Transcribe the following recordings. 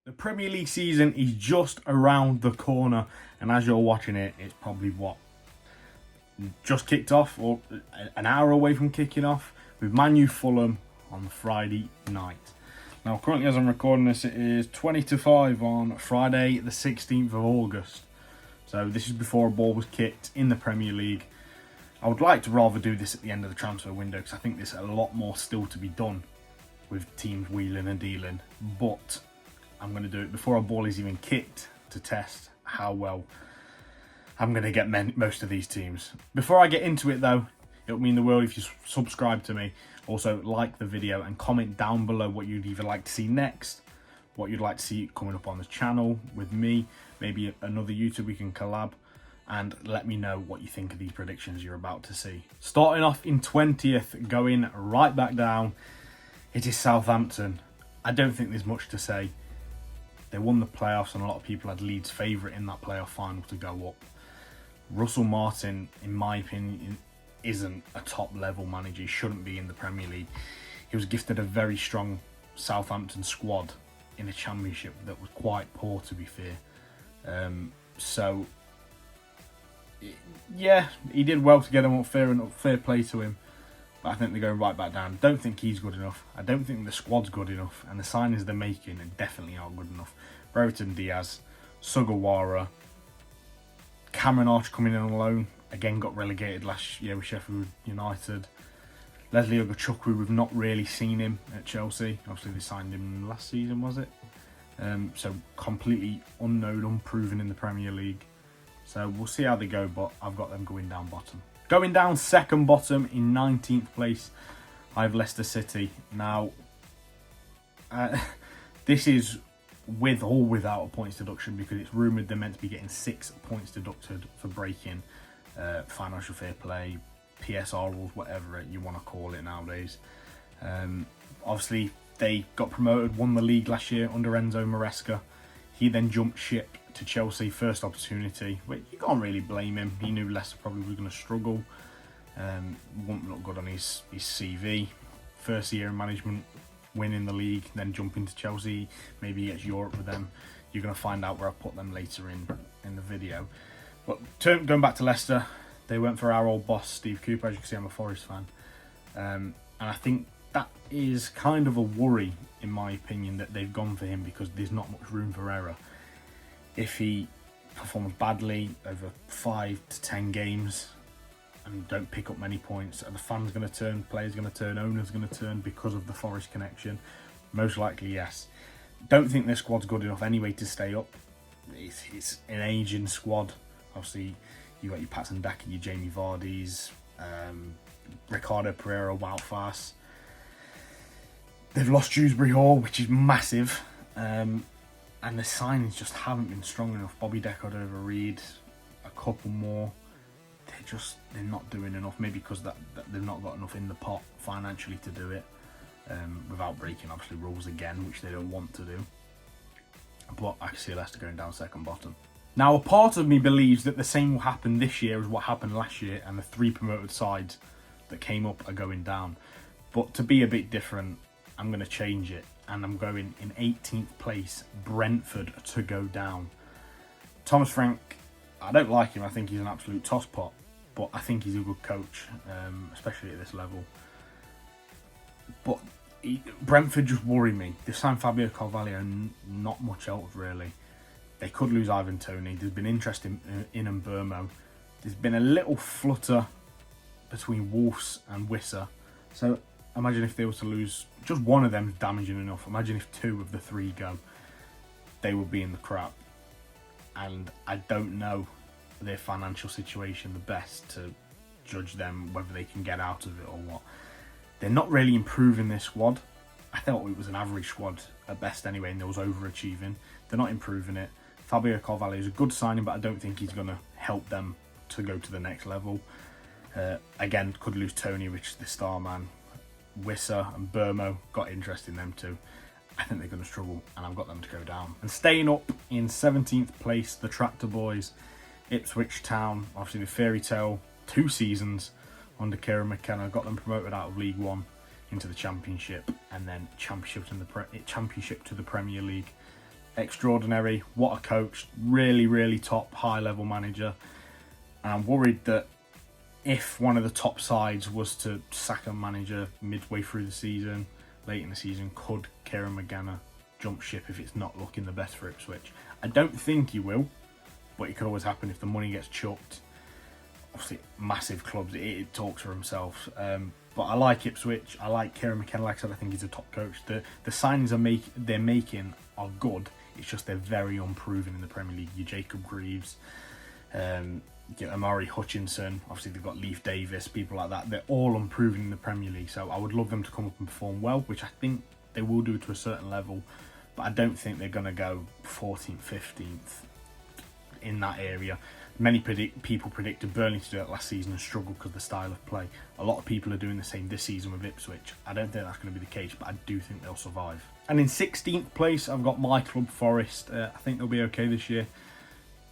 The Premier League season is just around the corner, and as you're watching it, it's probably just kicked off, or an hour away from kicking off, with Man U Fulham on the Friday night. Now, currently as I'm recording this, it is 20 to 5 on Friday the 16th of August. So this is before a ball was kicked in the Premier League. I would like to rather do this at the end of the transfer window, because I think there's a lot more still to be done with teams wheeling and dealing, but I'm going to do it before a ball is even kicked to test how well I'm going to get most of these teams. Before I get into it though, it would mean the world if you subscribe to me. Also like the video and comment down below what you'd either like to see next, what you'd like to see coming up on the channel with me, maybe another YouTuber we can collab, and let me know what you think of these predictions you're about to see. Starting off in 20th, going right back down, it is Southampton. I don't think there's much to say. They won the playoffs and a lot of people had Leeds' favourite in that playoff final to go up. Russell Martin, in my opinion, isn't a top level manager. He shouldn't be in the Premier League. He was gifted a very strong Southampton squad in a championship that was quite poor, to be fair. Yeah, he did well to get him up, fair play to him. But I think they're going right back down. Don't think he's good enough. I don't think the squad's good enough. And the signings they're making definitely aren't good enough. Brereton Diaz, Sugawara, Cameron Archer coming in on loan. Again, got relegated last year with Sheffield United. Leslie Ugochukwu, we've not really seen him at Chelsea. Obviously, they signed him last season, was it? So completely unknown, unproven in the Premier League. So we'll see how they go, but I've got them going down bottom. Going down second bottom in 19th place, I have Leicester City. Now, this is with or without a points deduction, because it's rumoured they're meant to be getting 6 points deducted for breaking financial fair play, PSR rules, whatever you want to call it nowadays. Obviously, they got promoted, won the league last year under Enzo Maresca. He then jumped ship to Chelsea, first opportunity. But you can't really blame him. He knew Leicester probably was going to struggle. Wouldn't look good on his CV. First year in management, winning the league, then jumping to Chelsea. Maybe he gets Europe with them. You're going to find out where I put them later in the video. But going back to Leicester, they went for our old boss, Steve Cooper. As you can see, I'm a Forest fan. And I think that is kind of a worry, in my opinion, that they've gone for him, because there's not much room for error. If he performs badly over 5 to 10 games and don't pick up many points, are the fans going to turn, players going to turn, owners going to turn because of the Forest connection? Most likely, yes. Don't think their squad's good enough anyway to stay up. It's an ageing squad. Obviously, you've got your Patson Daka, your Jamie Vardy's, Ricardo Pereira, Wout Faes. They've lost Dewsbury Hall, which is massive. And the signings just haven't been strong enough. Bobby Decker over Reed, a couple more. They're not doing enough. Maybe because that they've not got enough in the pot financially to do it, without breaking obviously rules again, which they don't want to do. But I can see Leicester going down second bottom. Now, a part of me believes that the same will happen this year as what happened last year, and the 3 promoted sides that came up are going down. But to be a bit different, I'm going to change it, and I'm going in 18th place, Brentford, to go down. Thomas Frank, I don't like him. I think he's an absolute tosspot, but I think he's a good coach, especially at this level. But Brentford just worry me. They've signed Fabio Carvalho and not much else really. They could lose Ivan Toney. There's been interest in Mbeumo. There's been a little flutter between Wolves and Wissa. So imagine if they were to lose just one of them, damaging enough. Imagine if 2 of the 3 go. They would be in the crap. And I don't know their financial situation the best to judge them, whether they can get out of it or what. They're not really improving their squad. I thought it was an average squad at best anyway, and they was overachieving. They're not improving it. Fabio Carvalho is a good signing, but I don't think he's going to help them to go to the next level. Again, could lose Tony, which is the star man. Wissa and Mbeumo, got interest in them too. I think they're going to struggle, and I've got them to go down. And staying up in 17th place, the Tractor Boys, Ipswich Town. Obviously the fairy tale 2 seasons under Kieran McKenna, got them promoted out of League One into the Championship, and then Championship to the Premier League. extraordinary. What a coach. Really, really top, high-level manager. And I'm worried that if one of the top sides was to sack a manager midway through the season, late in the season, could Kieran McKenna jump ship if it's not looking the best for Ipswich? I don't think he will, but it could always happen if the money gets chucked. Obviously, massive clubs, it talks for himself. But I like Ipswich. I like Kieran McKenna. Like I said, I think he's a top coach. The signings they're making are good. It's just they're very unproven in the Premier League. Your Jacob Greaves, Amari Hutchinson. Obviously, they've got Leif Davis, people like that. They're all unproven in the Premier League. So I would love them to come up and perform well, which I think they will do to a certain level. But I don't think they're going to go 14th, 15th in that area. Many people predicted Burnley to do it last season and struggle because of the style of play. A lot of people are doing the same this season with Ipswich. I don't think that's going to be the case, but I do think they'll survive. And in 16th place, I've got my club, Forest. I think they'll be okay this year.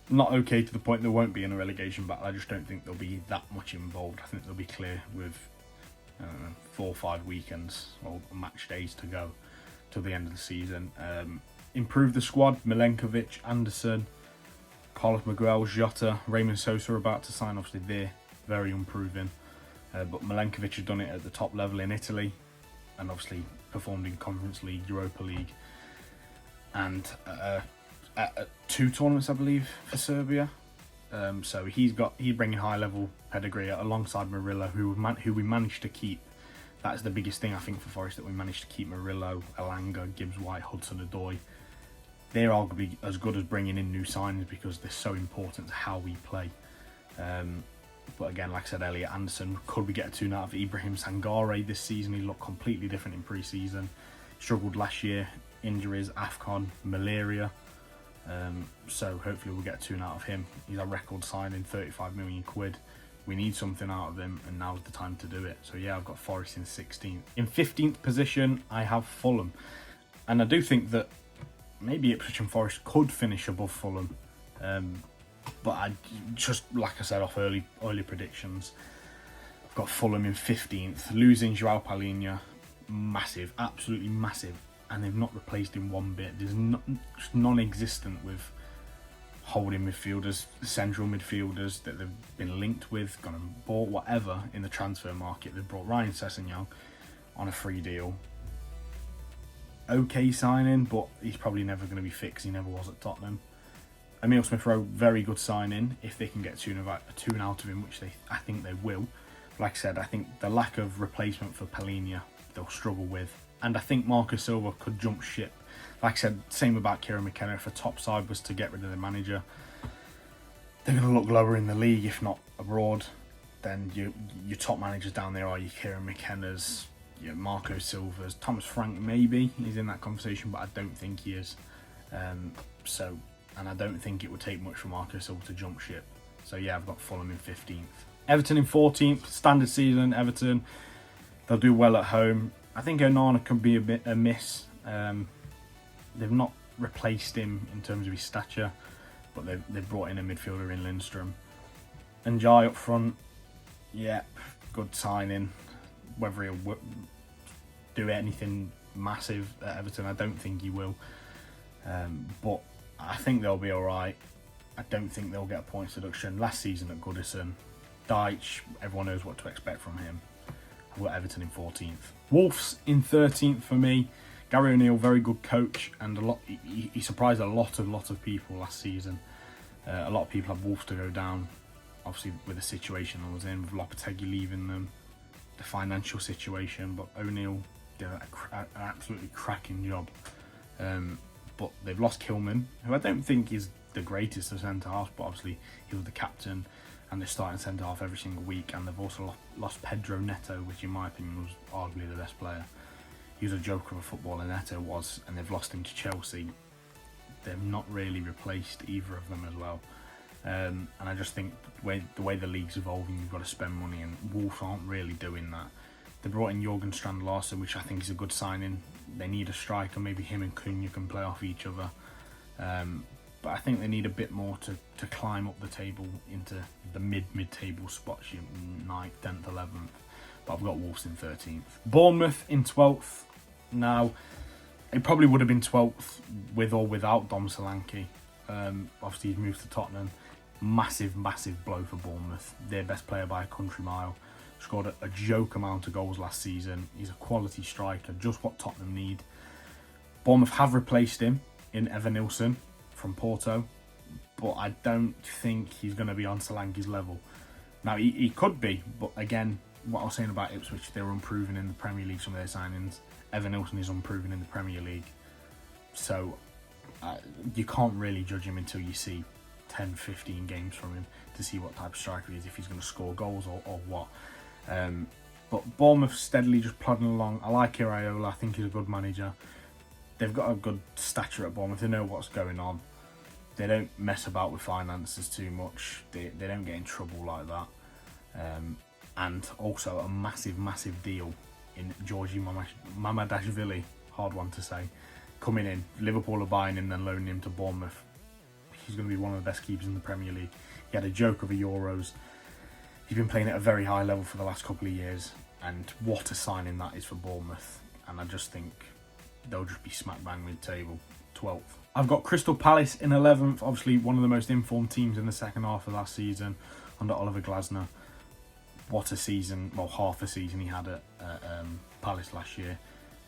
Not okay to the point they won't be in a relegation battle. I just don't think they'll be that much involved. I think they'll be clear with 4 or 5 weekends or match days to go till the end of the season. Improve the squad. Milenkovic, Anderson, Carlos Miguel, Jota, Raymond Sosa are about to sign. Obviously, they're very unproven. But Milenkovic has done it at the top level in Italy and obviously performed in Conference League, Europa League, and at 2 tournaments, I believe, for Serbia. So he's bringing high level pedigree alongside Murillo, who we managed to keep. That's the biggest thing I think for Forest, that we managed to keep Murillo, Elanga, Gibbs-White, Hudson-Odoi. They're arguably as good as bringing in new signings because they're so important to how we play. But again, like I said, Elliot Anderson, could we get a tune out of Ibrahim Sangare this season? He looked completely different in pre-season. Struggled last year, injuries, AFCON, malaria. So hopefully we'll get a tune out of him. He's a record signing, 35 million quid. We need something out of him, and now's the time to do it. So yeah, I've got Forest in 16th. In 15th position, I have Fulham. And I do think that maybe Ipswich and Forest could finish above Fulham. But I just, like I said, off early predictions, I've got Fulham in 15th. Losing Joao Palhinha, massive, absolutely massive. And they've not replaced him one bit. There's just non-existent with holding midfielders, central midfielders that they've been linked with, gone and bought, whatever, in the transfer market. They've brought Ryan Sessegnon on a free deal. Okay signing, but he's probably never going to be fixed. He never was at Tottenham. Emile Smith-Rowe, very good signing if they can get a tune out of him, which I think they will. Like I said, I think the lack of replacement for Palhinha they'll struggle with, and I think Marco Silva could jump ship. Like I said, same about Kieran McKenna. If a top side was to get rid of the manager, they're going to look lower in the league, if not abroad. Then your top managers down there are your Kieran McKennas, your Marco Silvas, Thomas Frank. Maybe he's in that conversation, but I don't think he is. And I don't think it would take much for Marco Silva to jump ship. So yeah, I've got Fulham in 15th. Everton in 14th. Standard season, Everton. They'll do well at home. I think Onana could be a bit a miss. They've not replaced him in terms of his stature, but they've brought in a midfielder in Lindstrom. And Jai up front, yeah, good signing. Whether he'll do anything massive at Everton, I don't think he will. But I think they'll be alright. I don't think they'll get a points deduction. Last season at Goodison, Deitch, everyone knows what to expect from him. I've got Everton in 14th. Wolves in 13th for me. Gary O'Neill, very good coach, and he surprised a lot of people last season. A lot of people have Wolves to go down, obviously with the situation I was in, with Lopetegui leaving them, the financial situation, but O'Neill did an absolutely cracking job. But they've lost Kilman, who I don't think is the greatest of centre-halves, but obviously he was the captain, and they're starting centre-half every single week, and they've also lost Pedro Neto, which in my opinion was arguably the best player. He was a joker of a footballer, Neto was, and they've lost him to Chelsea. They've not really replaced either of them as well. And I just think the way the league's evolving, you've got to spend money, and Wolves aren't really doing that. They brought in Jurgen Strand Larsen, which I think is a good signing. They need a striker, maybe him and Cunha can play off each other. But I think they need a bit more to climb up the table into the mid-table spots, 9th, 10th, 11th. But I've got Wolves in 13th. Bournemouth in 12th. Now, It probably would have been 12th with or without Dom Solanke. Obviously, he's moved to Tottenham. Massive, massive blow for Bournemouth. Their best player by a country mile. Scored a joke amount of goals last season. He's a quality striker, just what Tottenham need. Bournemouth have replaced him in Evanilson from Porto, but I don't think he's going to be on Solanke's level. Now, he could be, but again, what I was saying about Ipswich, they were improving in the Premier League, some of their signings. Evanilson is improving in the Premier League. So, you can't really judge him until you see 10, 15 games from him to see what type of striker he is, if he's going to score goals or what. But Bournemouth steadily just plodding along. I like Iraola. I think he's a good manager. They've got a good stature at Bournemouth. They know what's going on. They don't mess about with finances too much. They don't get in trouble like that. And also a massive, massive deal in Georgi Mamadashvili. Hard one to say. Coming in. Liverpool are buying him, then loaning him to Bournemouth. He's going to be one of the best keepers in the Premier League. He had a joke of a Euros. He's been playing at a very high level for the last couple of years. And what a signing that is for Bournemouth. And I just think they'll just be smack bang mid-table, 12th. I've got Crystal Palace in 11th. Obviously, one of the most informed teams in the second half of last season under Oliver Glasner. What a season, well, half a season he had at Palace last year.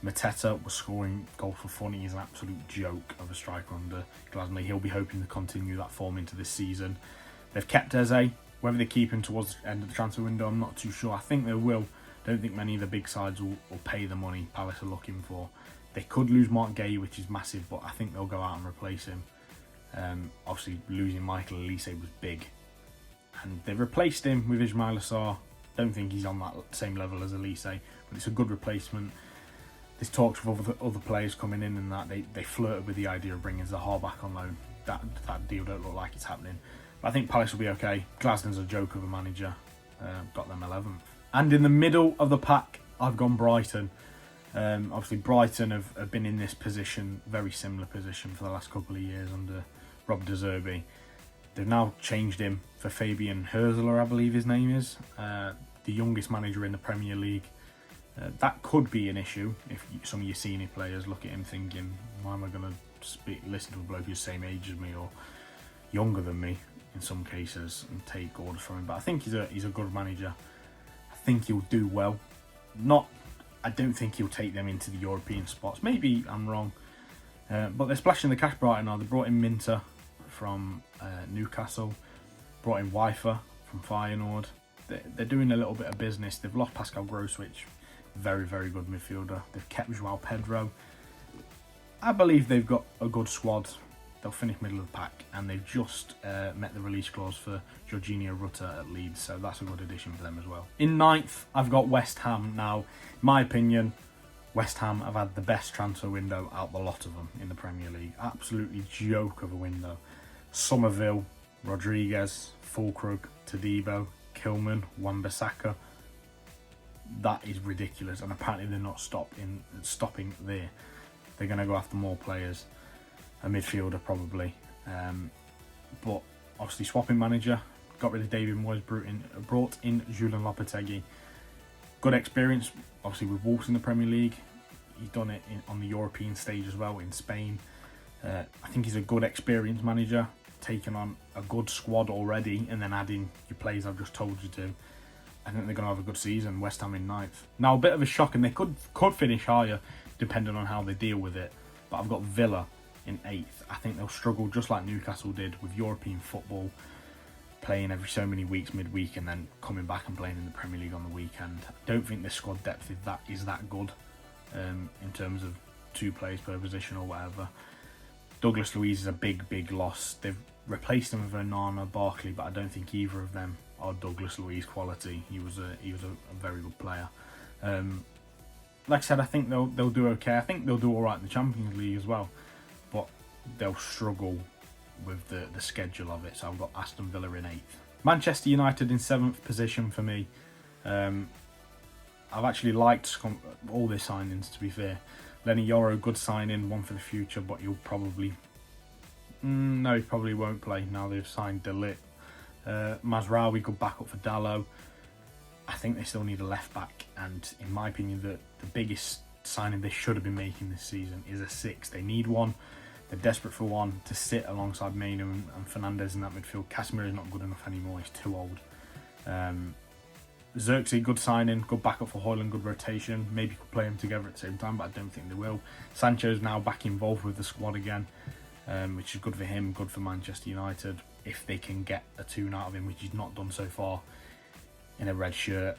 Mateta was scoring goals for fun. He's an absolute joke of a striker under Glasner. He'll be hoping to continue that form into this season. They've kept Eze. Whether they keep him towards the end of the transfer window, I'm not too sure. I think they will. Don't think many of the big sides will pay the money Palace are looking for. They could lose Mark Gay, which is massive, but I think they'll go out and replace him. Obviously, losing Michael Elise was big. And they've replaced him with Ismail Assar. Don't think he's on that same level as Elise, but it's a good replacement. There's talks of other players coming in and that. They flirted with the idea of bringing Zaha back on loan. That deal don't look like it's happening. But I think Palace will be okay. Glasner's a joke of a manager. Got them 11th. And in the middle of the pack, I've gone Brighton. Obviously, Brighton have been in this position, very similar position for the last couple of years under Rob De Zerbi. They've now changed him for Fabian Hürzeler, I believe his name is, the youngest manager in the Premier League. That could be an issue if some of your senior players look at him thinking, why am I going to listen to a bloke who's the same age as me or younger than me in some cases and take orders from him. But I think he's a good manager. I think he'll do well. I don't think he'll take them into the European spots. Maybe I'm wrong. But they're splashing the cash Brighton now. They brought in Minter from Newcastle. Brought in Weifer from Feyenoord. They're doing a little bit of business. They've lost Pascal Gross, which very, very good midfielder. They've kept João Pedro. I believe they've got a good squad. They'll finish middle of the pack. And they've just met the release clause for Jorginho Rutter at Leeds. So that's a good addition for them as well. In 9th, I've got West Ham. Now, in my opinion, West Ham have had the best transfer window out the lot of them in the Premier League. Absolutely joke of a window. Somerville, Rodriguez, Fulkrug, Todibo, Kilman, Wan-Bissaka. That is ridiculous, and apparently they're not stopping there. They're going to go after more players, a midfielder probably. But obviously swapping manager, got rid of David Moyes, brought in Julian Lopetegui. Good experience, obviously with Wolves in the Premier League. He's done it on the European stage as well in Spain. I think he's a good experienced manager, taking on a good squad already and then adding your players I've just told you to. I think they're going to have a good season. West Ham in 9th. Now, a bit of a shock, and they could finish higher depending on how they deal with it. But I've got Villa in 8th. I think they'll struggle just like Newcastle did with European football, playing every so many weeks midweek and then coming back and playing in the Premier League on the weekend. I don't think their squad depth is that good in terms of 2 players per position or whatever. Douglas Luiz is a big, big loss. They've replaced him with Onana, Barkley, but I don't think either of them are Douglas Luiz quality. He was a very good player. Like I said, I think they'll do okay. I think they'll do all right in the Champions League as well, but they'll struggle with the schedule of it. So I've got Aston Villa in 8th. Manchester United in 7th position for me. I've actually liked all their signings, to be fair. Lenny Yoro, good signing, one for the future, but he'll probably... no, he probably won't play now they've signed De Ligt. Mazraoui, good backup for Dalot. I think they still need a left back, and in my opinion, the biggest signing they should have been making this season is a 6. They need one. They're desperate for one to sit alongside Mainu and Fernandez in that midfield. Casemiro is not good enough anymore. He's too old. Xerxes, good signing, good backup for Højlund, good rotation. Maybe could play them together at the same time, but I don't think they will. Sancho's now back involved with the squad again, which is good for him, good for Manchester United, if they can get a tune out of him, which he's not done so far in a red shirt.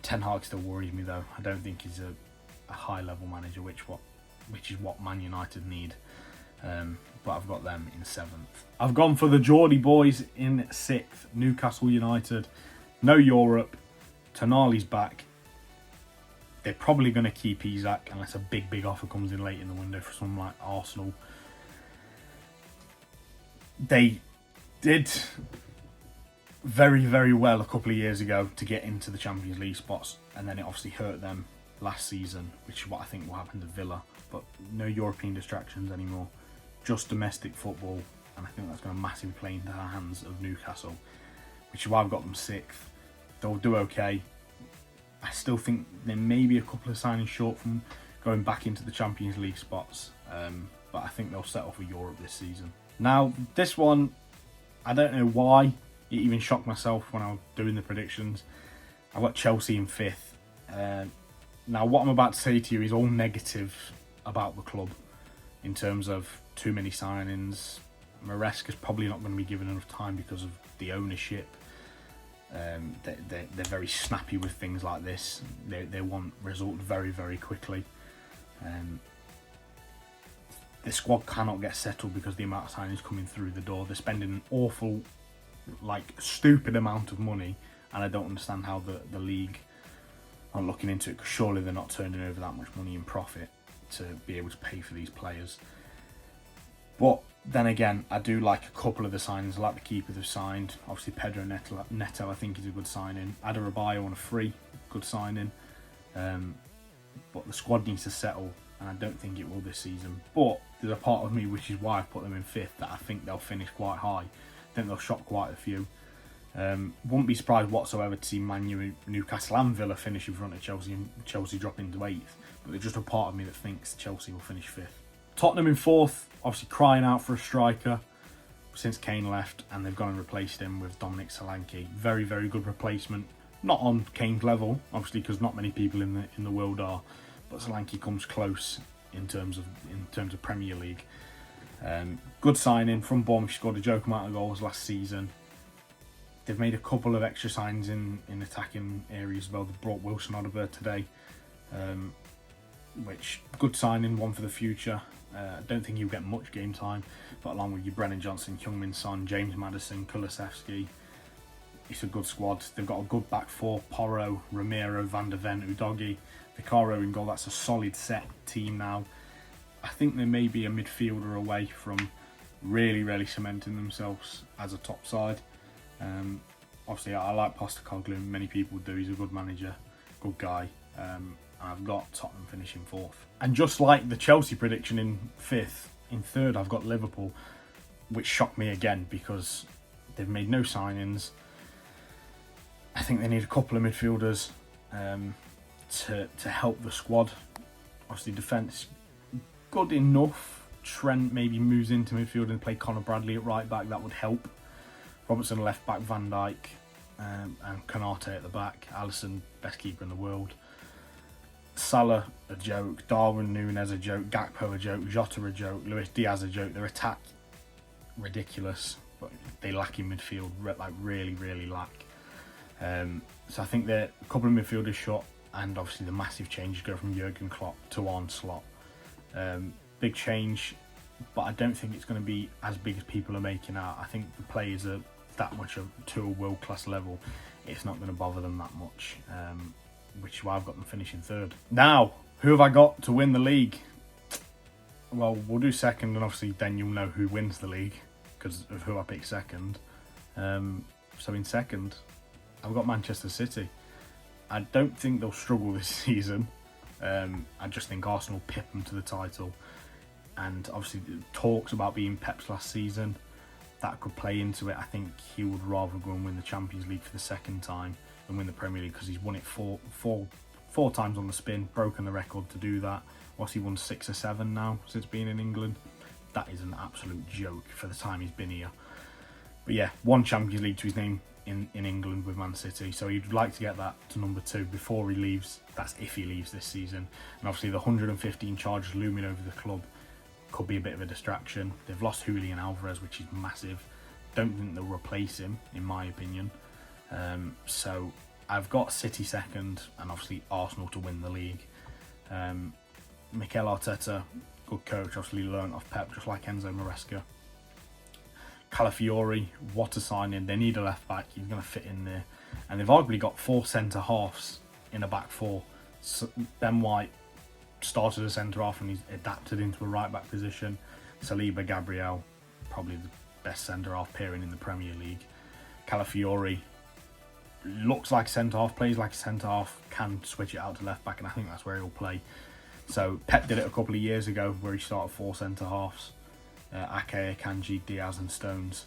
Ten Hag still worries me though. I don't think he's a high-level manager, which is what Man United need. But I've got them in 7th. I've gone for the Geordie boys in 6th. Newcastle United. No Europe. Tonali's back. They're probably going to keep Isak unless a big offer comes in late in the window for someone like Arsenal. They did very well a couple of years ago to get into the Champions League spots, and then it obviously hurt them last season, which is what I think will happen to Villa. But no European distractions anymore, just domestic football, and I think that's going to massively play into the hands of Newcastle, which is why I've got them 6th. They'll do okay. I still think they may be a couple of signings short from going back into the Champions League spots, but I think they'll settle for Europe this season. Now, this one, I don't know why it even shocked myself when I was doing the predictions. I've got Chelsea in 5th. Now, what I'm about to say to you is all negative about the club in terms of too many signings. Maresca's probably not going to be given enough time because of the ownership. They're very snappy with things like this. They want results very quickly. The squad cannot get settled because of the amount of signings coming through the door. They're spending an awful, stupid amount of money, and I don't understand how the league aren't looking into it, because surely they're not turning over that much money in profit to be able to pay for these players. But then again, I do like a couple of the signings. I like the keeper they've signed. Obviously, Pedro Neto, I think, is a good signing. Adarabioyo on a free, good signing. But the squad needs to settle, and I don't think it will this season. But there's a part of me, which is why I've put them in 5th, that I think they'll finish quite high. I think they'll shock quite a few. Wouldn't be surprised whatsoever to see Man U, Newcastle and Villa finish in front of Chelsea, and Chelsea drop into 8th. But there's just a part of me that thinks Chelsea will finish 5th. Tottenham in 4th, obviously crying out for a striker since Kane left, and they've gone and replaced him with Dominic Solanke. Very good replacement. Not on Kane's level, obviously, because not many people in the world are, but Solanke comes close in terms of Premier League. Good signing from Bournemouth. Scored a joke amount of goals last season. They've made a couple of extra signs in attacking areas as well. They brought Wilson Odobert today, which good signing, one for the future. I don't think he'll get much game time, but along with your Brennan Johnson, Heung-min Son, James Maddison, Kulusevski, it's a good squad. They've got a good back four: Porro, Romero, Van der Ven, Udogie, Vicario in goal. That's a solid set team now. I think they may be a midfielder away from really cementing themselves as a top side. Obviously, I like Postecoglou. Many people do. He's a good manager, good guy. I've got Tottenham finishing 4th. And just like the Chelsea prediction in 5th, in 3rd I've got Liverpool, which shocked me again because they've made no signings. I think they need a couple of midfielders to help the squad. Obviously, defence good enough. Trent maybe moves into midfield and play Conor Bradley at right back. That would help. Robertson left back, Van Dijk, and Konate at the back. Alisson, best keeper in the world. Salah a joke, Darwin Núñez a joke, Gakpo a joke, Jota a joke, Luis Diaz a joke. Their attack ridiculous, but they lack in midfield, really lack. So I think they're a couple of midfielders short, and obviously the massive change go from Jurgen Klopp to Arne Slot. Big change, but I don't think it's going to be as big as people are making out. I think the players are that much to a world class level. It's not going to bother them that much. Which is why I've got them finishing 3rd. Now, who have I got to win the league? Well, we'll do 2nd, and obviously then you'll know who wins the league because of who I picked 2nd. So in 2nd, I've got Manchester City. I don't think they'll struggle this season. I just think Arsenal pip them to the title. And obviously the talks about being Pep's last season, that could play into it. I think he would rather go and win the Champions League for the 2nd time and win the Premier League because he's won it four 4 times on the spin, broken the record to do that. What's he won, 6 or 7 now since being in England? That is an absolute joke for the time he's been here. But yeah, 1 Champions League to his name in England with Man City, so he'd like to get that to number 2 before he leaves. That's if he leaves this season. And obviously the 115 charges looming over the club could be a bit of a distraction. They've lost Julian Alvarez, which is massive. Don't think they'll replace him, in my opinion. So I've got City second, and obviously Arsenal to win the league. Mikel Arteta, good coach, obviously learnt off Pep, just like Enzo Maresca. Calafiori, what a signing. They need a left back, he's going to fit in there. And they've arguably got 4 centre halves in a back 4. So Ben White started as centre half and he's adapted into a right back position. Saliba, Gabriel, probably the best centre half pairing in the Premier League. Calafiori looks like centre half, plays like a centre half, can switch it out to left back, and I think that's where he'll play. So Pep did it a couple of years ago where he started 4 centre halves. Ake, Akanji, Diaz and Stones,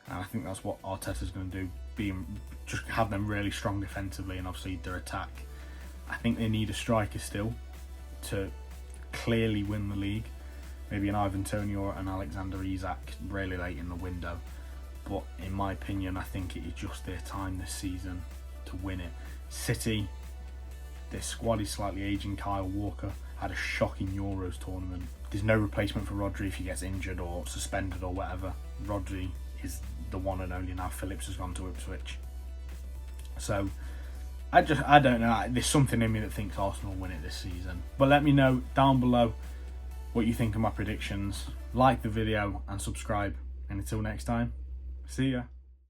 and I think that's what Arteta's going to do, just have them really strong defensively, and obviously their attack. I think they need a striker still to clearly win the league, maybe an Ivan Toney or an Alexander Isak really late in the window, but in my opinion I think it is just their time this season to win it. City, their squad is slightly aging. Kyle Walker had a shocking Euros tournament. There's no replacement for Rodri if he gets injured or suspended or whatever. Rodri is the one and only now. Phillips has gone to Ipswich. So I don't know. There's something in me that thinks Arsenal will win it this season. But let me know down below what you think of my predictions. Like the video and subscribe. And until next time, see ya.